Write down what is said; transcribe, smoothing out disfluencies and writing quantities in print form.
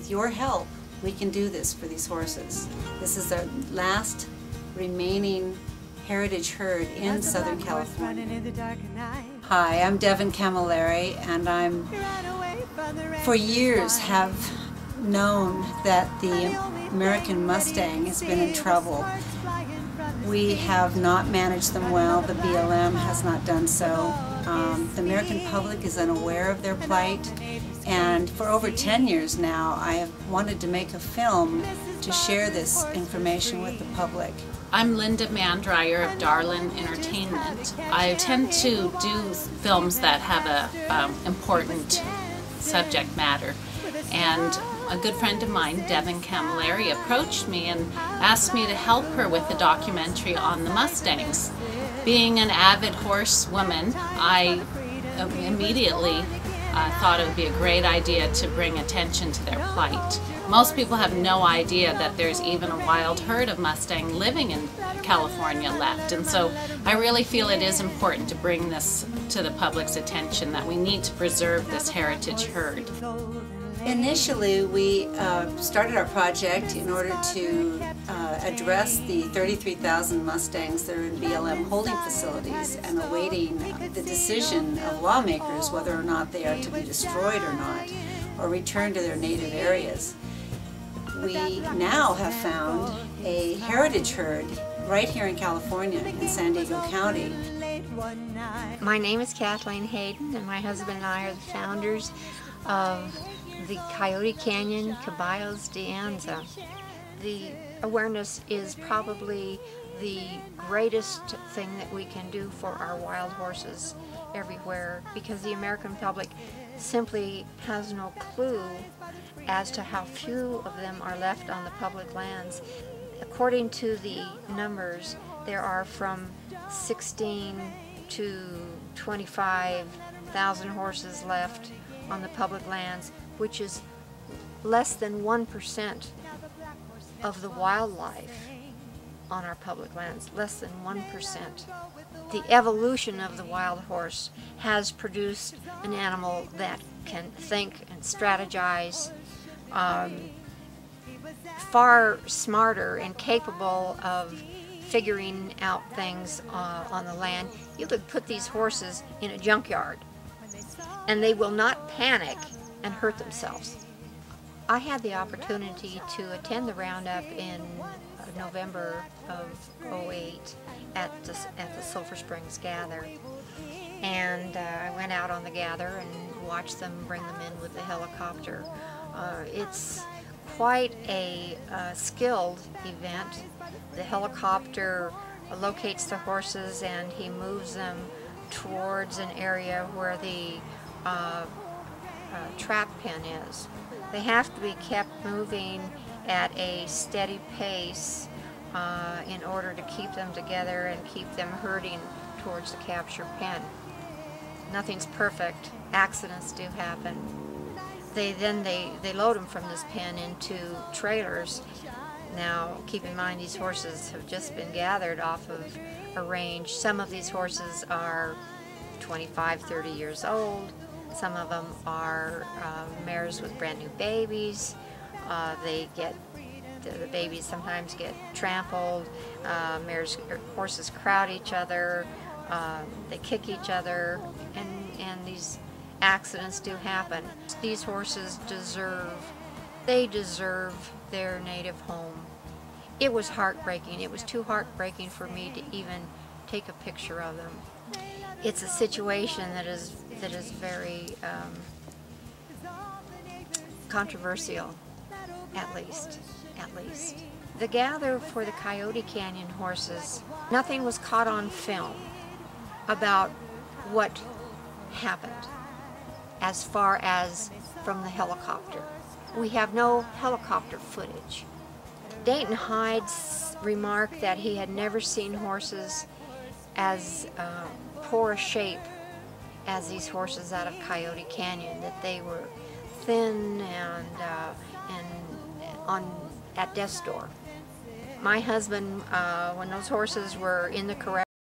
with your help, we can do this for these horses. This is our last remaining heritage herd in Southern California. Hi, I'm Devin Camilleri, and I'm for years have known that the American Mustang has been in trouble. We have not managed them well. The BLM has not done so. The American public is unaware of their plight, and for over 10 years now I have wanted to make a film to share this information with the public. I'm Linda Mandrayar of Dharlin Entertainment. I tend to do films that have a important subject matter, and a good friend of mine, Devin Camilleri, approached me and asked me to help her with a documentary on the Mustangs. Being an avid horsewoman, I immediately thought it would be a great idea to bring attention to their plight. Most people have no idea that there's even a wild herd of Mustang living in California left, and so I really feel it is important to bring this to the public's attention, that we need to preserve this heritage herd. Initially, we started our project in order to address the 33,000 Mustangs that are in BLM holding facilities and awaiting the decision of lawmakers whether or not they are to be destroyed or not, or returned to their native areas. We now have found a heritage herd right here in California, in San Diego County. My name is Kathleen Hayden, and my husband and I are the founders of the Coyote Canyon Caballos de Anza. The awareness is probably the greatest thing that we can do for our wild horses everywhere, because the American public simply has no clue as to how few of them are left on the public lands. According to the numbers, there are from 16 to 25,000 horses left on the public lands, which is less than 1% of the wildlife on our public lands, less than 1%. The evolution of the wild horse has produced an animal that can think and strategize, far smarter and capable of figuring out things on the land. You could put these horses in a junkyard and they will not panic and hurt themselves. I had the opportunity to attend the roundup in November of '08 at the Sulphur Springs gather, and I went out on the gather and watched them bring them in with the helicopter. It's quite a skilled event. The helicopter locates the horses and he moves them towards an area where the trap pen is. They have to be kept moving at a steady pace in order to keep them together and keep them herding towards the capture pen. Nothing's perfect. Accidents do happen. They load them from this pen into trailers. Now, keep in mind, these horses have just been gathered off of a range. Some of these horses are 25, 30 years old. Some of them are mares with brand new babies. The babies sometimes get trampled. Horses crowd each other. They kick each other, and these accidents do happen. These horses deserve their native home. It was heartbreaking. It was too heartbreaking for me to even take a picture of them. It's a situation that is very controversial, at least. The gather for the Coyote Canyon horses, nothing was caught on film about what happened as far as from the helicopter. We have no helicopter footage. Dayton Hyde's remarked that he had never seen horses as poor a shape as these horses out of Coyote Canyon, that they were thin and at death's door. My husband, when those horses were in the corral,